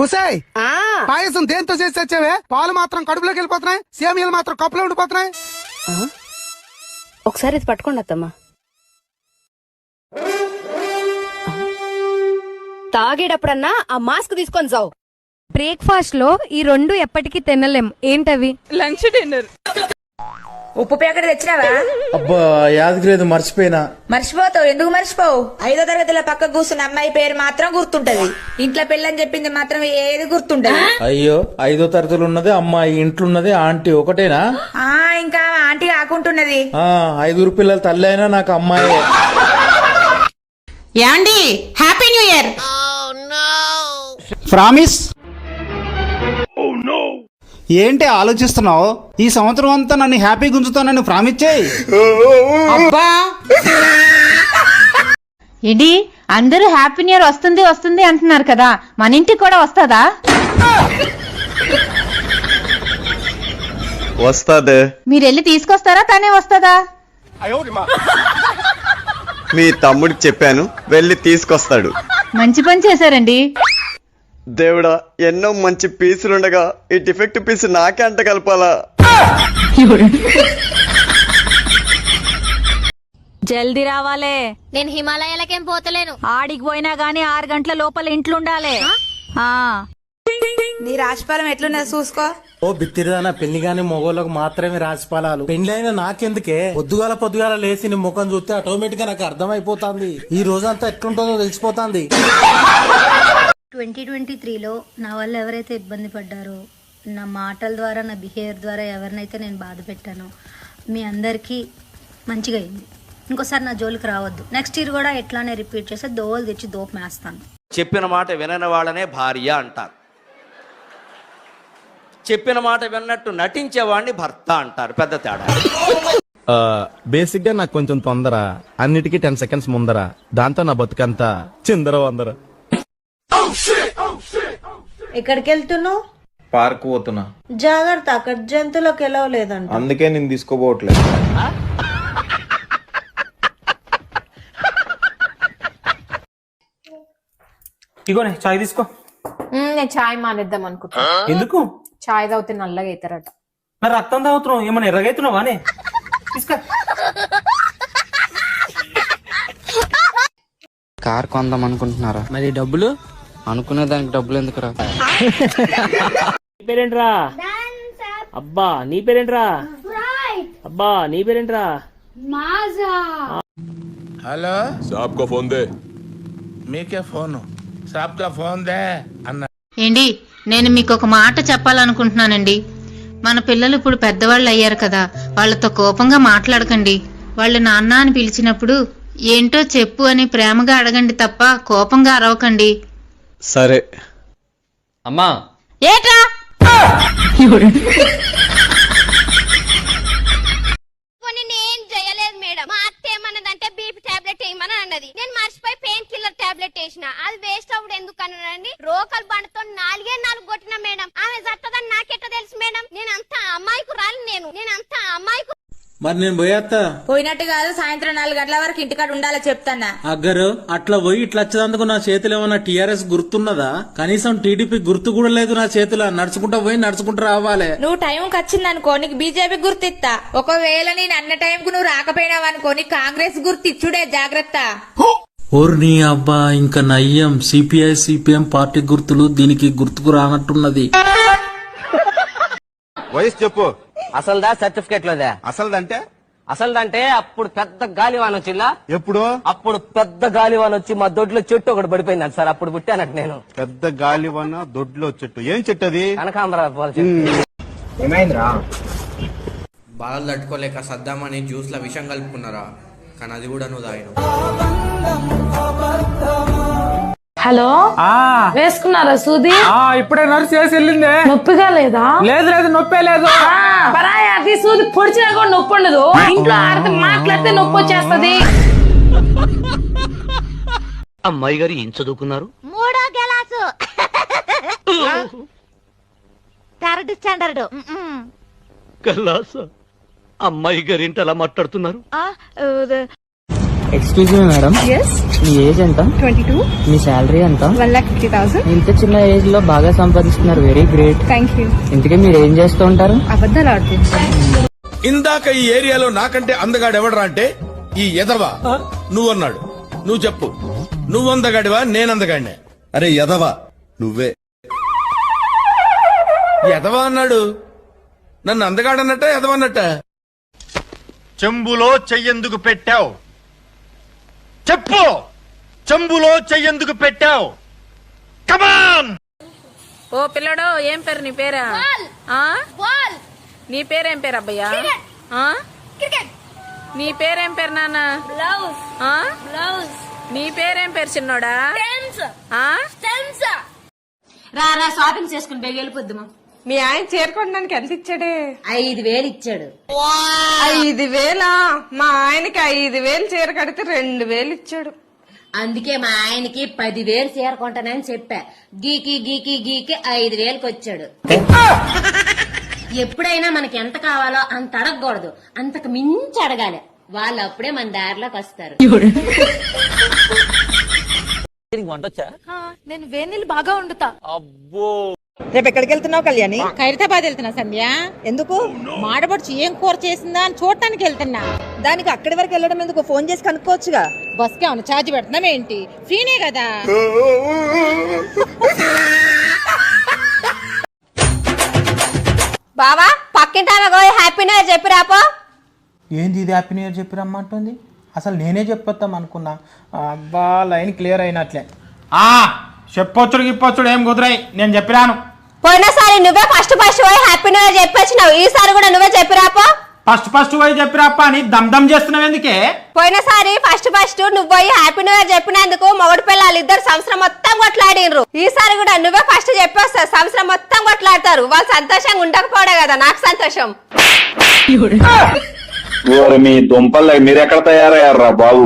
బుసాయ్ పాయసం దేంతో చేసి వచ్చావే? పాలు మాత్రం కడుపులోకి వెళ్ళిపోతున్నాయి, సేమియాలు మాత్రం కప్పులో ఉండిపోతున్నాయి. ఒకసారి ఇది పట్టుకోండి అత్తమ్మా. తాగేటప్పుడన్నా ఆ మాస్క్ తీసుకొని జావు. బ్రేక్ఫాస్ట్ లో ఈ రెండు ఎప్పటికీ తినలేం. ఏంటవి? Lunch dinner. ఉప్పు ప్యాకెట్ తెచ్చినావా? అబ్బా యాదగిరి మర్చిపోయినా. మర్చిపోతావు, ఎందుకు మర్చిపోవు? 5వ తరగతిలో పక్క కూర్చున్న అమ్మాయి పేరు మాత్రం గుర్తుంటది, ఇంట్లో పెళ్ళని చెప్పింది మాత్రం ఏది గుర్తుంటది. అయ్యో 5వ తరగతిలో ఉన్నది అమ్మాయి, ఇంట్లో ఉన్నది ఆంటీ ఒకటేనా? ఇంకా ఆంటీ కాకుంటున్నది. 5 పిల్లల తల్లి అయినా నాకు అమ్మాయి. యాండి హ్యాపీ న్యూ ఇయర్. ప్రామిస్. ఏంటి ఆలోచిస్తున్నావు? ఈ సంవత్సరం అంతా నన్ను హ్యాపీ గుంజుతానని ప్రామిస్ చేయి. ఏంటి అందరూ హ్యాపీ న్యూ ఇయర్ వస్తుంది వస్తుంది అంటున్నారు కదా, మన ఇంటికి కూడా వస్తుందా? వస్తాదే. మీరు వెళ్ళి తీసుకొస్తారా, తనే వస్తుందా? మీ తమ్ముడికి చెప్పాను, వెళ్ళి తీసుకొస్తాడు. మంచి పని చేశారండి. దేవుడా, ఎన్నో మంచి పీసులుండగా ఈ డిఫెక్ట్ పీస్ నాకే అంట కలపాలా? జల్దీ రావాలే. నేను హిమాలయాలకేం పోతలేను. ఆడికి పోయినా గానీ 6 గంటల లోపల ఇంట్లో ఉండాలి. నీ రాశిఫలం ఎట్లున్నది చూసుకో. ఓ బిత్తిరిదానా, పెళ్లి గాని మొగోళ్ళకు మాత్రమే రాసిఫలాలు. పెళ్లి అయినా నాకెందుకే? పొద్దుగాల లేచి నీ ముఖం చూస్తే ఆటోమేటిక్ గా నాకు అర్థమైపోతుంది. ఈ రోజంతా ఎట్లుంటుందో తెలిసిపోతుంది. 2023లో నా వల్ల ఎవరైతే ఇబ్బంది పడ్డారో, నా మాటల ద్వారా, నా బిహేవియర్ ద్వారా ఎవరినైతే నేను బాధ పెట్టానో, మీ అందరికీ మంచిగా అయింది. ఇంకోసారి నా జోలికి రావద్దు. నెక్స్ట్ ఇయర్ కూడా ఎట్లానే రిపీట్ చేస్తే దోవలు తెచ్చి దోపు మేస్తాను. చెప్పిన మాట వినని వాళ్ళనే భార్య అంటారు. చెప్పిన మాట విన్నట్టు నటించేవాడిని భర్త అంటారు. పెద్ద తేడా. బేసిక్ గా నాకు కొంచెం తొందర, అన్నిటికీ 10 సెకండ్స్ ముందర. దాంతో నా బతుకంతా చిందర వందర. ఎక్కడికి వెళ్తున్నావు? పార్క్ పోతున్నా. జాగ్రత్త, అక్కడ జంతువులకు ఎలా లేదంట. అందుకే నేను తీసుకోపోవట్లేదు. ఇగోనే చాయ్ తీసుకో. నేను చాయ్ మానేద్దాం అనుకుంటా. ఎందుకు? చాయ్ తాగితే నల్లగా అవుతారట. మరి రక్తం తాగుతున్నావు, ఏమన్నా ఎర్రగైతున్నావానే? తీసుకో. కార్ కొందాం అనుకుంటున్నారా? మరి డబ్బులు? అనుకునే దానికి డబ్బులు ఎందుకురా? నీ పేరేంట్రా? అబ్బా నీ పేరేంట్రా? అబ్బా నీ పేరేంట్రా? హలో, సాబ్ కో ఫోన్ దే. మీకే ఫోన్. సాబ్ కా ఫోన్ దే అన్న. ఏంటి, నేను మీకు ఒక మాట చెప్పాలనుకుంటున్నానండి. మన పిల్లలు ఇప్పుడు పెద్దవాళ్ళు అయ్యారు కదా, వాళ్ళతో కోపంగా మాట్లాడకండి. వాళ్ళు నాన్న అని పిలిచినప్పుడు ఏంటో చెప్పు అని ప్రేమగా అడగండి తప్ప కోపంగా అరవకండి. సరే అమ్మా, ఏట్రా? నేను చేయలేదు మేడం. మా అత్త ఏమన్నదంటే బీపీ టాబ్లెట్ వేయమని అన్నది. నేను మర్చిపోయి పెయిన్ కిల్లర్ టాబ్లెట్ వేసిన. అది వేస్ట్ అవుడు ఎందుకు అన్నదండి. రోకల్ బండతో 4 కొట్టిన మేడం. ఆమె చట్టదని నాకెట్ట తెలుసు మేడం? నేనంతా అమ్మాయికు రాలి. నేనంతా అమ్మాయికు. మరి నేను పోయేస్తా. పోయినట్టు కాదు, సాయంత్రం 4 గంటల వరకు ఇంటికాడ ఉండాలో చెప్తానా. అగ్గరు అట్లా పోయి ఇట్లా వచ్చేందుకు నా చేతిలో ఏమన్నా టీఆర్ఎస్ గుర్తున్నదా? కనీసం టీడీపీ గుర్తు కూడా లేదు నా చేతిలో. నడుచుకుంటా పోయి నడుచుకుంటా రావాలి. నువ్వు టైంకి వచ్చిందనుకో నీకు బీజేపీ గుర్తిస్తా. ఒకవేళ నేను అన్న టైంకు నువ్వు రాకపోయినావనుకో నీకు కాంగ్రెస్ గుర్తిచ్చుడే, జాగ్రత్త. ఓర్ని అబ్బా, ఇంకా నయ్యం. సిపిఐ సిపిఎం పార్టీ గుర్తులు దీనికి గుర్తుకు రానట్టున్నది. వయసు చెప్పు. అసలుదా సర్టిఫికేట్ లోదా? అసలుదంటే అసలుదంటే అప్పుడు పెద్ద గాలివాన వచ్చిందా? ఎప్పుడు? అప్పుడు పెద్ద గాలివాన వచ్చి మా దొడ్లో చెట్టు ఒకటి పడిపోయింది సార్. అప్పుడు పుట్టానట్టు నేను. పెద్ద గాలివన దొడ్లో చెట్టు. ఏం చెట్టు అది? కనకాంబరాలు. ఏమైందిరా? బాధలు తట్టుకోలేక సద్దామని జ్యూస్ లో విషం కలుపుకున్నారా, కానీ అది కూడా నువ్వు తాగినావు. హలో, వేసుకున్నారా సూది? ఇప్పుడే నర్సు చేసి వెళ్ళిందే. నొప్పిగా లేదా? లేదు లేదు, నొప్పే లేదు. పరాయి సూది పొడిచినా కూడా నొప్పి ఉండదు. ఇంట్లో ఆడితే మాట్లాడితే నొప్పి వచ్చేస్తది. అమ్మాయి గారు ఏం చదువుకున్నారు? 3వ క్లాసు, 3rd స్టాండర్డ్. కల్లాస. అమ్మాయి గారు ఏంటి అలా మాట్లాడుతున్నారు? ఎక్స్క్యూజ్ మీ మేడం, మీ ఏజ్ ఎంత? 22. మీ శాలరీ ఎంత? 1,50,000. ఇంత చిన్న ఏజ్ లో బాగా సంపాదిస్తున్నారు, వెరీ గ్రేట్. Thank you. ఇంతకీ మీరు ఏం చేస్తూ ఉంటారు? అబద్ధాలు ఆడుతుంటాను. ఇందాక ఈ ఏరియాలో నాకంటే అందగాడు ఎవడరా అంటే ఈ ఎదవా నువ్వన్నాడు. నువ్వు చెప్పు, నువ్వు అందగాడివా నేనందగాడినే? అరే యదవా నువ్వే. ఎదవా అన్నాడు, నన్ను అందగాడన్నట్ట ఎదవన్నట్ట? చెంబులో చెయ్యెందుకు పెట్టావు? చెప్పు, చెంబులో చెయ్యెందుకు పెట్టావు? కమాన్. ఓ పిల్లడో, ఏం పేరు నీ పేరా? బాల్. నీ పేరేం పేరు అబ్బయ్యా? క్రికెట్. నీ పేరేం పేరు నాన్న? బ్లౌజ్. బ్లౌజ్. నీ పేరేం పేరు చిన్నోడా? స్టెమ్స్. రా షాపింగ్ చేసుకుని బేగ వెళ్ళిపోద్దామా. మీ ఆయన చేరుకోవడానికి ఎంత ఇచ్చాడే? 5,000 ఇచ్చాడు. 5,000? మా ఆయనకి 5,000 చీర కడితే 2,000 ఇచ్చాడు. అందుకే మా ఆయనకి 10,000 చీర కొంటానని చెప్పా. గీకి 5,000కి వచ్చాడు. ఎప్పుడైనా మనకి ఎంత కావాలో అంత అడగకూడదు, అంతకు మించి అడగాలి. వాళ్ళు అప్పుడే మన దారిలోకి వస్తారు. నేను వేణీళ్ళు బాగా వండుతా. రేపు ఎక్కడికి వెళ్తున్నావు కళ్యాణి? ఖైరతాబాద్ వెళ్తున్నా సంధ్య. ఎందుకు? మాడబడుచు ఏం కూర చేసిందా అని చూడటానికి వెళ్తున్నా. దానికి అక్కడి వరకు వెళ్ళడం ఎందుకు? ఫోన్ చేసి కనుక్కోవచ్చుగా. బస్ కి ఏమైనా ఛార్జ్ పెడుతున్నాం ఏంటి? ఫ్రీనే కదా. బావా పక్కింటి హ్యాపీ న్యూ ఇయర్ చెప్పి రాపో. ఏంది ఇది హ్యాపీ న్యూ ఇయర్ చెప్పి రమ్మంటుంది? అసలు నేనే చెప్పొద్దాం అనుకున్నా. అబ్బా, లైన్ క్లియర్ అయినట్లే. చెప్పొచ్చుడు గిప్పొచ్చుడు ఏం కుదిరాయి, నేను చెప్పిరాను. పోయినసారి నువ్వే ఫస్ట్ పోయి హ్యాపీ న్యూ ఇయర్ చెప్పొచ్చినావు. ఈసారి కూడా నువ్వే చెప్పి రాపో. ఫస్ట్ పోయి చెప్పిరాప్ప అని దమ్ చేస్తున్నావు ఎందుకే? పోయినసారి ఫస్ట్ నువ్వు పోయి హ్యాపీ న్యూ ఇయర్ చెప్పినందుకు మొగుడు పిల్లలు ఇద్దరు సంవత్సరం మొత్తం కొట్లాడినరు. ఈసారి కూడా నువ్వే ఫస్ట్ చెప్పేస్తా, సంవత్సరం మొత్తం కొట్లాడతారు. వాళ్ళు సంతోషంగా ఉండకపోవడే కదా నాకు సంతోషం. మీ దుంపలు మీరు ఎక్కడ తయారయ్యారా బాబు?